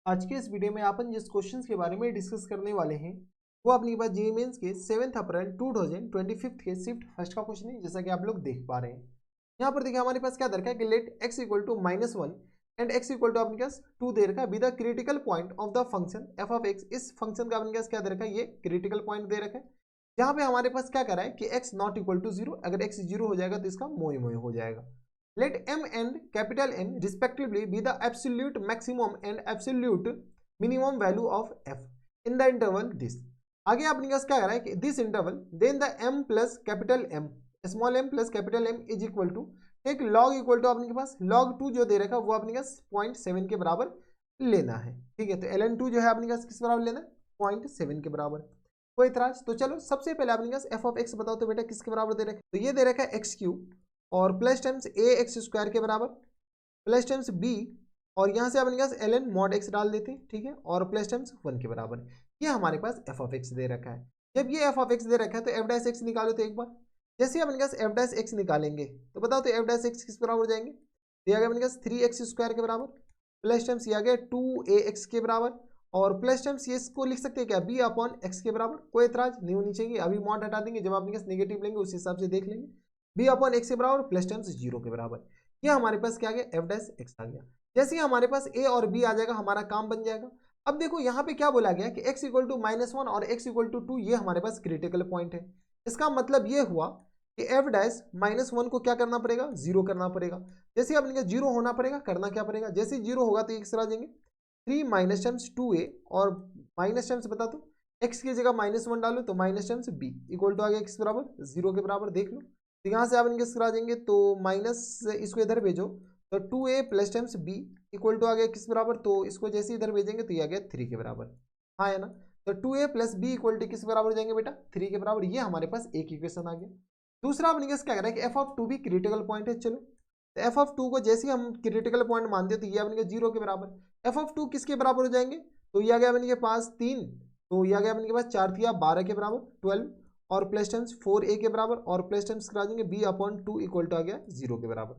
आज के इस वीडियो में अपन जिस क्वेश्चंस के बारे में डिस्कस करने वाले हैं वो अपनी बात जेईई मेंस के 7 अप्रैल 2025 के शिफ्ट फर्स्ट का क्वेश्चन है, जैसा कि आप लोग देख पा रहे हैं। यहाँ पर देखिए हमारे पास क्या दे रखा है कि let x equal to -1 and x equal to अपने पास 2 दे रखा है with the critical point of the function f of x। इस फंक्शन का अपने पास क्या दे रखा है, ये क्रिटिकल पॉइंट दे रखा है। यहाँ पे हमारे पास क्या करा है कि x नॉट इक्वल टू 0, अगर x 0 हो जाएगा तो इसका मोए मोए हो जाएगा। Let m and capital M respectively be the absolute maximum and absolute minimum value of f in the interval this। आगे आपने क्या करा है कि this interval then the m plus capital M small m plus capital M is equal to एक log equal to आपने के पास log 2 जो दे रखा है वो आपने का 0.7 के बराबर लेना है। ठीक है, तो ln2 जो है आपने का किस बराबर लेना है 0.7 के बराबर। कोई इतराज? तो चलो सबसे पहले आपने का f ऑफ x बताओ तो बेटा किसके बराबर दे रखा है, तो ये दे रखा है x क्यूब और प्लस टाइम्स ए एक्स स्क्वायर के बराबर प्लस टाइम्स बी और यहाँ से अपने पास एल एन मॉड एक्स डाल देते हैं। ठीक है, और प्लस टाइम्स 1 के बराबर ये हमारे पास एफ ऑफ एक्स दे रखा है। जब ये एफ ऑफ एक्स दे रखा है तो एफ डैश एक्स निकालो तो एक बार जैसे अपने पास एफ डैश एक्स निकालेंगे तो बताओ तो एफ डैश एक्स किस बराबर हो जाएंगे, ये आ गया अपने पास 3x स्क्वायर के बराबर प्लस टाइम्स ये आ गया 2ax के बराबर और प्लस टाइम्स ये इसको लिख सकते हैं क्या b अपॉन एक्स के बराबर। कोई एतराज नहीं होनी चाहिए, अभी मॉड हटा देंगे, जब अपने पास नेगेटिव लेंगे उस हिसाब से देख लेंगे। बी अपॉन एक्स के बराबर प्लस टाइम्स 0 के बराबर, ये हमारे पास क्या आ गया एफ डैश एक्स आ गया। जैसे ही हमारे पास ए और बी आ जाएगा हमारा काम बन जाएगा। अब देखो यहाँ पे क्या बोला गया कि x इक्वल टू -1 और x इक्वल टू 2 ये हमारे पास क्रिटिकल पॉइंट है। इसका मतलब ये हुआ कि एफ डैश -1 को क्या करना पड़ेगा, 0 करना पड़ेगा। जैसे अपने 0 होना पड़ेगा, करना क्या पड़ेगा, जैसे 0 होगा तो x आ जाएंगे 3 माइनस टाइम्स 2a और माइनस टाइम्स बता दो x की जगह -1 डालो तो minus times b equal to आ गया किस बराबर 0 के बराबर। देख लो तो यहाँ से आप इनके करा देंगे तो माइनस इसको इधर भेजो तो 2a plus times b equal to आ गया किस बराबर, तो इसको जैसे इधर भेजेंगे तो ये आ गया 3 के बराबर। हाँ है ना, तो 2a plus B equal to किस बराबर हो जाएंगे बेटा 3 के बराबर। ये हमारे पास एक इक्वेशन आ गया। दूसरा अपने क्या कह रहा है कि एफ ऑफ 2 भी क्रिटिकल पॉइंट है। चलो तो एफ ऑफ 2 को जैसे ही हम क्रिटिकल पॉइंट मानते हैं तो ये अपने 0 के बराबर। एफ ऑफ 2 किसके बराबर हो जाएंगे, तो ये आ गया अपने के पास 3, तो ये आ गया अपने के पास 4 थिया 12 के बराबर 12 और प्लस टाइम्स 4a के बराबर और प्लस टाइम्स करा देंगे b अपॉन 2 इक्वल टू आ गया 0 के बराबर।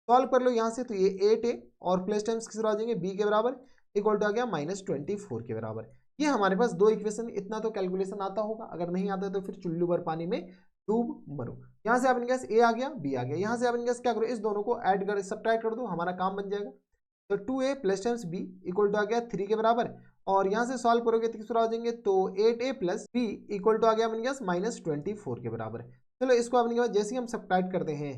सॉल्व कर लो यहाँ से तो ये 8a और प्लस टाइम्स किस आ जाएंगे b के बराबर इक्वल टू आ गया -24 के बराबर। ये हमारे पास दो इक्वेशन, इतना तो कैलकुलेशन आता होगा, अगर नहीं आता तो फिर चुल्लू भर पानी में डूब मरो। यहाँ से अपने पास a आ गया b आ गया, यहाँ से अपने पास क्या करो इस दोनों को ऐड कर सब्ट्रैक्ट कर दो, हमारा काम बन जाएगा। तो 2a plus times b equal to आ गया 3 के बराबर और यहाँ से सॉल्व करोगे तो किस पर आ जाएंगे तो 8a plus b equal to आ गया अपने पास -24 के बराबर। चलो इसको अपने पास जैसे ही हम सब्ट्रैक्ट करते हैं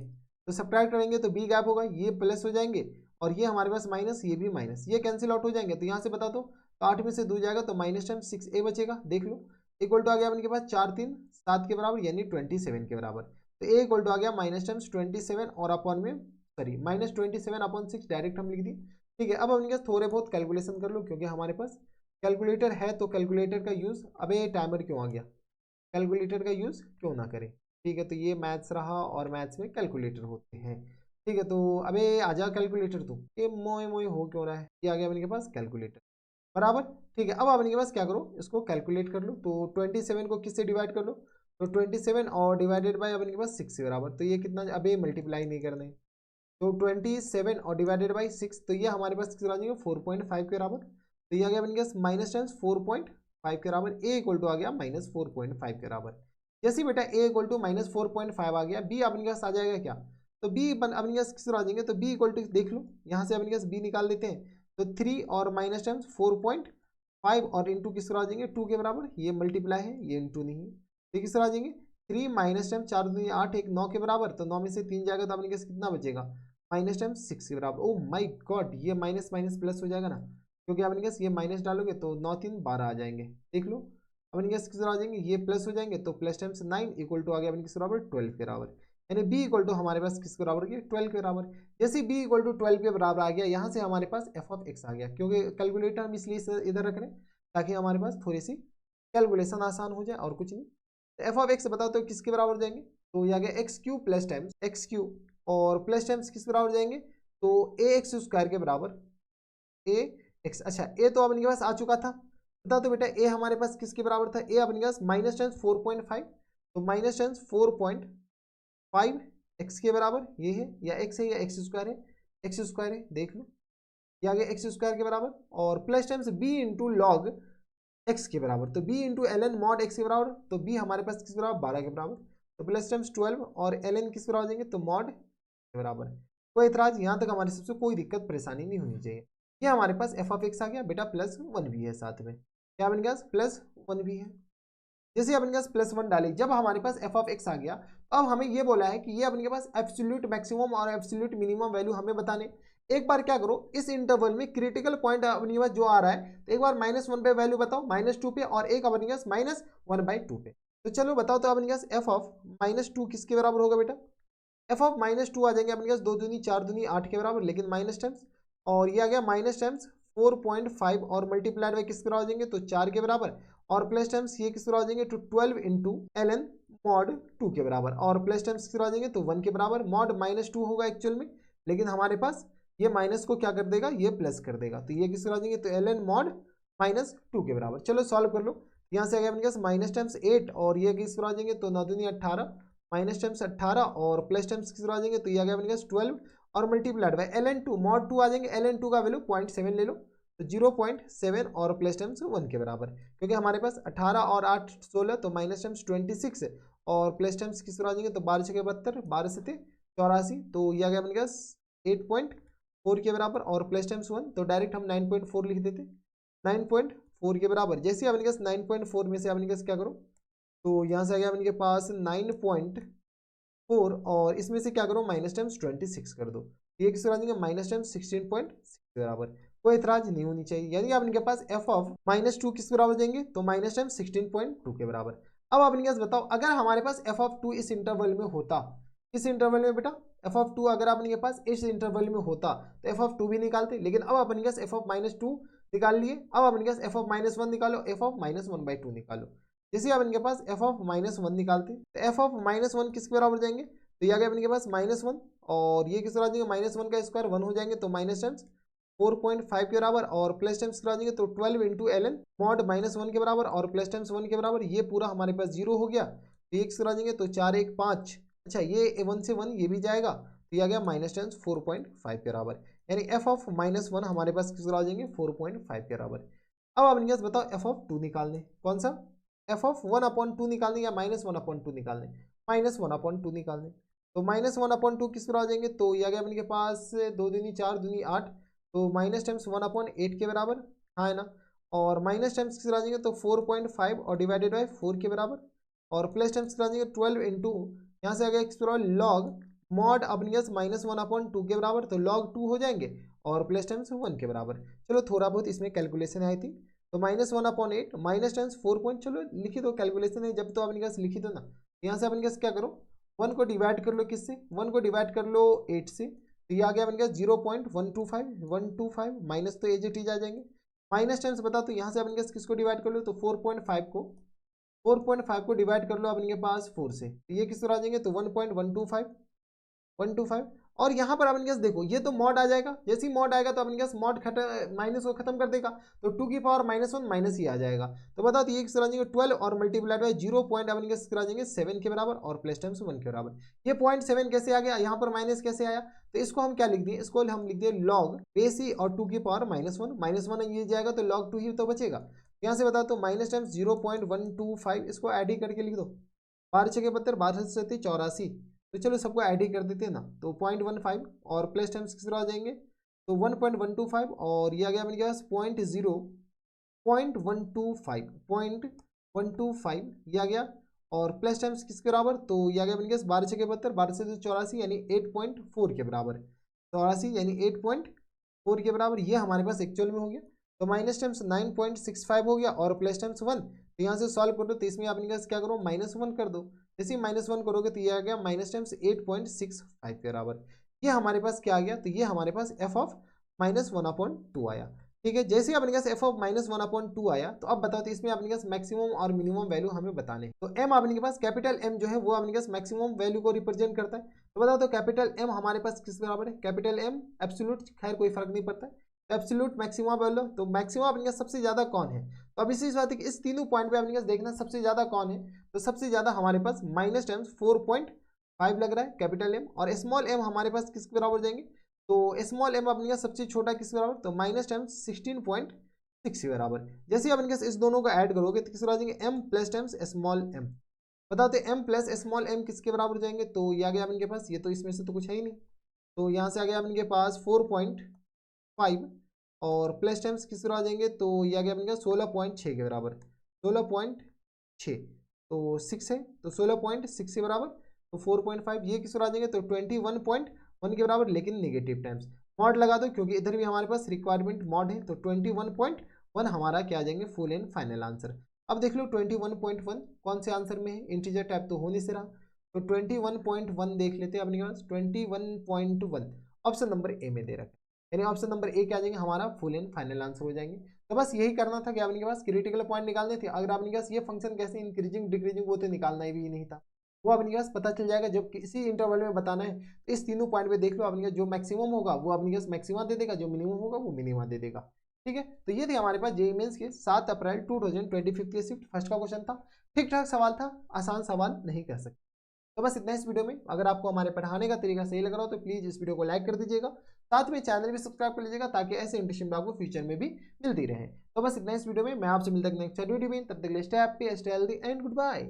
तो सब्ट्रैक्ट करेंगे तो b गैप होगा, ये प्लस हो जाएंगे और ये हमारे पास माइनस, ये भी माइनस, ये कैंसिल आउट हो जाएंगे। तो यहाँ से बता दो तो 8 में से 2 जाएगा तो माइनस टाइम 6a बचेगा। देख लो इक्वल टू आ गया अपने पास 4 3 7 के बराबर यानी 27 के बराबर। तो a इक्वल टू आ गया माइनस टाइम्स 27 और अपॉन में सॉरी -27 अपॉन 6 डायरेक्ट हम लिख दिए। ठीक है, अब अपने पास थोड़े बहुत कैलकुलेशन कर लो क्योंकि हमारे पास कैलकुलेटर है तो कैलकुलेटर का यूज़, अबे टाइमर क्यों आ गया, कैलकुलेटर का यूज़ क्यों ना करें। ठीक है, तो ये मैथ्स रहा और मैथ्स में कैलकुलेटर होते हैं। ठीक है, तो अबे आजा कैलकुलेटर, तू ये मोए मोए हो क्यों रहा है, ये आ गया अपने के पास कैलकुलेटर बराबर। ठीक है, अब अपने के पास क्या करो इसको कैलकुलेट कर लो, तो 27 को किससे डिवाइड कर लो तो 27 और डिवाइडेड बाई अपने के पास 6 के बराबर। तो ये कितना, अबे मल्टीप्लाई नहीं करने, तो 27 और डिवाइडेड बाई 6 तो ये हमारे पास कितना आ जाएगा 4.5 के बराबर। तो ये आ गया बन गया माइनस टाइम्स 4.5 के बराबर, ए इक्वल टू आ गया -4.5 के बराबर। जैसे बेटा ए इक्वल टू -4.5 आ गया, बी अपने पास आ जाएगा क्या, तो बी अपने पास किस तरह आ जाएंगे तो बी इक्वल टू देख लो यहाँ से अपने पास बी निकाल देते हैं तो 3 और माइनस टाइम्स 4.5 और इंटू किस तरह आ जाएंगे 2 के बराबर, ये मल्टीप्लाई है ये इंटू नहीं है, तो किस तरह आ जाएंगे 3 माइनस टाइम 4 2 8 1 9 के बराबर, तो 9 में से 3 जाएगा तो अपने पास कितना बचेगा माइनस टाइम 6 के बराबर। ओ माय गॉड, ये माइनस माइनस प्लस हो जाएगा ना, क्योंकि अपने पास ये माइनस डालोगे तो 9 3 12 आ जाएंगे। देख लो अपने पास किस तरह आ जाएंगे, ये प्लस हो जाएंगे तो प्लस टाइम्स 9 इक्वल टू आ गया अपने किस बराबर 12 के बराबर, यानी b इक्वल टू हमारे पास किस बराबर गया 12 के बराबर। जैसे b इक्वल टू 12 के बराबर आ गया, यहाँ से हमारे पास f ऑफ x आ गया, क्योंकि कैलकुलेटर हम इसलिए इधर रख रहे हैं ताकि हमारे पास थोड़ी सी कैलकुलेशन आसान हो जाए और कुछ नहीं। तो एफ ऑफ एक्स बताओ तो किसके बराबर हो जाएंगे, तो ये आ गया x Q plus times x Q और प्लस टाइम्स किस बराबर हो जाएंगे तो ए एक्स स्क्वायर के बराबर ए एक्स। अच्छा ए तो अपने के पास आ चुका था, बता तो बेटा ए हमारे पास किसके बराबर था, ए अपने पास माइनस टाइम्स 4.5, तो माइनस टाइम्स 4.5 एक्स के बराबर ये है, या एक्स है या एक्स स्क्वायर है, एक्स स्क्वायर है देख लो। ये आ गया एक्स स्क्वायर के बराबर, और plus times B into log X के बराबर, तो B into L N mod X के बराबर, तो बी हमारे पास किस बराबर 12 के बराबर, तो प्लस टाइम्स 12 और एल एन किस बराबर हो जाएंगे, तो मॉड के बराबर। कोई इतराज, यहाँ तक हमारे सबसे कोई दिक्कत परेशानी नहीं होनी चाहिए। ये हमारे पास एफ ऑफ एक्स आ गया बेटा, प्लस वन भी है साथ में, क्या बन गया प्लस वन भी है। जैसे अपने पास प्लस वन डाली, जब हमारे पास एफ ऑफ एक्स आ गया, अब हमें ये बोला है कि ये अपने पास एब्सोल्यूट मैक्सिमम और एब्सोल्यूट मिनिमम वैल्यू हमें बताने। एक बार क्या करो, इस इंटरवल में क्रिटिकल पॉइंट अपने पास जो आ रहा है, तो एक बार माइनस वन पे वैल्यू बताओ, माइनस टू पे, और एक अपने पास माइनस वन बाई टू पे। तो चलो बताओ, तो अपने पास एफ ऑफ माइनस टू किसके बराबर होगा बेटा, एफ ऑफ माइनस टू आ जाएंगे अपने पास 2 दूनी 4 दूनी 8 के बराबर, लेकिन माइनस टाइम्स, और ये आ गया माइनस टाइम्स 4.5 और मल्टीप्लाइड बाई किस बराबर हो जाएंगे, तो 4 के बराबर, और प्लस टाइम्स ये किस बराबर हो जाएंगे, तो 12 इंटू एल एन मॉड 2 के बराबर, और प्लस टाइम्स किस बराबर हो जाएंगे, तो 1 के बराबर। मॉड माइनस टू होगा एक्चुअल में, लेकिन हमारे पास ये माइनस को क्या कर देगा, ये प्लस कर देगा, तो ये किस बराबर हो जाएंगे, तो L N mod minus two के बराबर। चलो सॉल्व कर लो, यहाँ से आ गया अपने पास माइनस टाइम्स 8, और ये किस बराबर हो जाएंगे, तो 9 दूनी 18, माइनस टाइम्स 18 और प्लस टाइम्स किस आ जाएंगे, तो ये आ गया अपने पास 12 और multiplied by L N two mod 2 आ जाएंगे, एल एन टू का वैल्यू 0.7 ले लो, तो 0.7 और प्लस टाइम्स 1 के बराबर, क्योंकि हमारे पास 18 और 8 16, तो माइनस टाइम्स 26 और प्लस टाइम्स किस आ जाएंगे, तो 12 6 72, 12 से 84, तो ये आ गया अपने पास 8.4 के बराबर, और प्लस टाइम्स 1, तो डायरेक्ट हम 9.4 लिख देते, 9.4 के बराबर। जैसे ही अपने पास 9.4 में से अपने पास क्या करो, तो यहाँ से आ गया अपने पास 9.4, और इसमें से क्या करो माइनस टाइम्स 26 कर दो, ये किस बराबर देंगे, माइनस टाइम्स 16.6 के बराबर। कोई एतराज नहीं होनी चाहिए, यानी आपके पास एफ ऑफ माइनस टू किस बराबर देंगे, तो माइनस टाइम्स 16.2 के बराबर। अब आपने पास बताओ, अगर हमारे पास एफ ऑफ टू इस इंटरवल में होता, इस इंटरवल में बेटा एफ ऑफ टू अगर आपके पास इस इंटरवल में होता, तो एफ ऑफ टू भी निकालते, लेकिन अब अपने पास एफ ऑफ माइनस टू निकाल लिए। अब अपने पास एफ ऑफ माइनस वन निकालो, F of minus one by two निकालो। जैसे अब इनके पास एफ ऑफ माइनस वन निकालते, तो एफ ऑफ माइनस वन किसके बराबर जाएंगे, तो ये आ गया इनके पास माइनस वन, और ये किस बराबर जाएंगे, माइनस वन का स्क्वायर 1 हो जाएंगे, तो माइनस टाइम्स 4.5 के बराबर, और प्लस टाइम्स करा देंगे, तो 12 into L N mod minus one के बराबर, और प्लस टाइम्स 1 के बराबर, ये पूरा हमारे पास जीरो हो गया, तो ये करा देंगे, तो 4 1 5, अच्छा ये 1 से 1 ये भी जाएगा, तो ये आ गया माइनस टाइम्स 4.5 के बराबर, यानी एफ ऑफ माइनस वन हमारे पास किस करा देंगे 4.5 के बराबर। अब आप इनके पास बताओ एफ ऑफ टू निकालने, कौन सा F of one upon to निकालने या माइनस वन अपॉन टू निकालने, माइनस वन अपॉन टू निकालने, तो माइनस वन अपॉन टू किस पर आ जाएंगे, तो ये आ गया अपने पास 2 दूनी 4 दूनी 8, तो माइनस टाइम्स 1 अपॉन 8 के बराबर, हाँ है ना, और माइनस टाइम्स किस आ जाएंगे, तो 4.5 और डिवाइडेड बाई 4 के बराबर, और प्लस टाइम्स किस आ जाएंगे 12 इंटू, यहाँ से आ गया किस पर लॉग मॉड अपने माइनस वन अपॉन टू के बराबर, तो लॉग 2 हो जाएंगे, और प्लस टाइम्स 1 के बराबर। चलो थोड़ा बहुत इसमें कैलकुलेशन आई थी, तो minus one upon 8 minus times 4 point, चलो लिखी दो, कैलकुलेशन है जब तो अपने पास लिखी दो ना। यहाँ से अपने पास क्या करो, 1 को डिवाइड कर लो किससे, 1 को डिवाइड कर लो 8 से, तो ये आ गया अपने पास 0.125 माइनस, तो एज इट इज आ जाएंगे, माइनस टाइम्स बता, तो यहाँ से अपने पास किसको डिवाइड कर लो, तो 4.5 को डिवाइड कर लो अपने पास 4 से, तो ये किस तरह आ जाएंगे, तो 1.125 और यहाँ पर अपने पास देखो ये तो मॉड आ जाएगा, जैसे ही मॉड आएगा तो अपने पास मॉड माइनस को खत्म कर देगा, तो 2 की पावर माइनस वन माइनस ही आ जाएगा, तो बताओ तो ये किस तरह आ जाएंगे 12 और मल्टीप्लाइड बाई 0 पॉइंट अपने पास किस आ जाएंगे 7 के बराबर, और प्लस टाइम्स 1 के बराबर। ये 0.7 कैसे आ गया, यहाँ पर माइनस कैसे आया, तो इसको हम क्या लिख दिए, इसको हम लिख दिए लॉग बेस ही और 2 की पावर माइनस वन ये जाएगा, तो लॉग 2 ही तो बचेगा। यहाँ से बताओ तो माइनस टाइम्स 0.125, इसको ऐड ही करके लिख दो, 12 6 72, 12 से 84, तो चलो सबको ऐड ही कर देते हैं ना, तो 0.15 और प्लस टाइम्स किस तरह आ जाएंगे, तो 1.125, और ये आ गया अपने पास 0.125 ये आ गया, और प्लस टाइम्स किसके बराबर, तो ये आ गया अपने पास 12 6 72, 12 से 84 यानी 8.4 के बराबर, 84 यानी 8.4 के बराबर, ये हमारे पास एक्चुअल में हो गया। तो माइनस टाइम्स 9.65 हो गया, और प्लस टाइम्स 1, तो यहाँ से सॉल्व कर दो, तो इसमें अपने पास क्या करो माइनस वन कर दो, जैसे ही माइनस वन करोगे तो ये आ गया माइनस टाइम्स 8.65 के बराबर, ये हमारे पास क्या आ गया, तो ये हमारे पास f of minus one upon two आया। ठीक है, जैसे ही अपने पास f of minus one upon two आया, तो अब बताओ तो इसमें अपने पास मैक्सिमम और मिनिमम वैल्यू हमें बताने, तो एम अपने के पास कैपिटल एम जो है वो अपने पास मैक्सिमम वैल्यू को रिप्रेजेंट करता है, तो बताओ तो कैपिटल एम हमारे पास किस बराबर है, कैपिटल एम एब्सोल्यूट, खैर कोई फर्क नहीं पड़ता है, एब्सोल्यूट मैक्सिमा बोलो, तो मैक्सिमा अपने पास सबसे ज्यादा कौन है, तो अब इसी बात है कि इस तीनों पॉइंट पे अपने पास देखना सबसे ज्यादा कौन है, तो सबसे ज्यादा हमारे पास माइनस टाइम्स 4.5 लग रहा है कैपिटल एम, और स्मॉल एम हमारे पास किसके बराबर जाएंगे, तो स्मॉल एम अपने पास सबसे छोटा किसके बराबर, तो माइनस टाइम्स 16.6 के बराबर। जैसे अपने पास इस दोनों को ऐड करोगे तो किस बराबर आ जाएंगे, M plus times small M. बताओ तो एम प्लस स्मॉल एम किसके बराबर हो जाएंगे, तो ये आ गया अपने पास, ये तो इसमें से तो कुछ है ही नहीं, तो यहाँ से आ गया अपने पास 4.5 और प्लस टाइम्स किस बराबर आ जाएंगे, तो ये आ गया अपने 16.6 के बराबर, 16.6 तो 6 है, तो 16.6 के बराबर, तो 4.5 ये किस बराबर आ जाएंगे, तो 21.1 के बराबर, लेकिन नेगेटिव टाइम्स मॉड लगा दो क्योंकि इधर भी हमारे पास रिक्वायरमेंट मॉड है, तो 21.1 हमारा क्या आ जाएंगे, फुल एंड फाइनल आंसर। अब देख लो 21.1 कौन से आंसर में है, इंटीजर टाइप तो हो नहीं से रहा, तो 21.1 देख लेते हैं अपने पास, 21.1 ऑप्शन नंबर ए में दे रखा है, यानी ऑप्शन नंबर ए क्या आ जाएंगे, हमारा फुल एंड फाइनल आंसर हो जाएंगे। तो बस यही करना था कि आपके पास क्रिटिकल पॉइंट निकालने थे। अगर आपके पास ये फंक्शन कैसे इंक्रीजिंग डिक्रीजिंग वो तो निकालना ही भी नहीं था, वो अपने पास पता चल जाएगा जब किसी इंटरवल में बताना है। तो इस तीनों पॉइंट पे देख लो, अपने जो मैक्सिमम होगा वो अपने पास मैक्सिमा दे देगा, जो मिनिमम होगा वो मिनिमा दे देगा। ठीक है, तो ये थे हमारे पास जेईई मेंस के 7 अप्रैल 2025 के शिफ्ट फर्स्ट का क्वेश्चन था। ठीक ठाक सवाल था, आसान सवाल नहीं कह सकते। तो बस इतना इस वीडियो में। अगर आपको हमारे पढ़ाने का तरीका सही लग रहा हो तो प्लीज इस वीडियो को लाइक कर दीजिएगा, साथ में चैनल भी सब्सक्राइब कर लीजिएगा ताकि ऐसे इंटरेस्टिंग आपको फ्यूचर में भी मिलती रहे। तो बस इतना इस वीडियो में, मैं आपसे मिलता हूं नेक्स्ट वीडियो में, तब तक के लिए stay happy, stay healthy and good bye.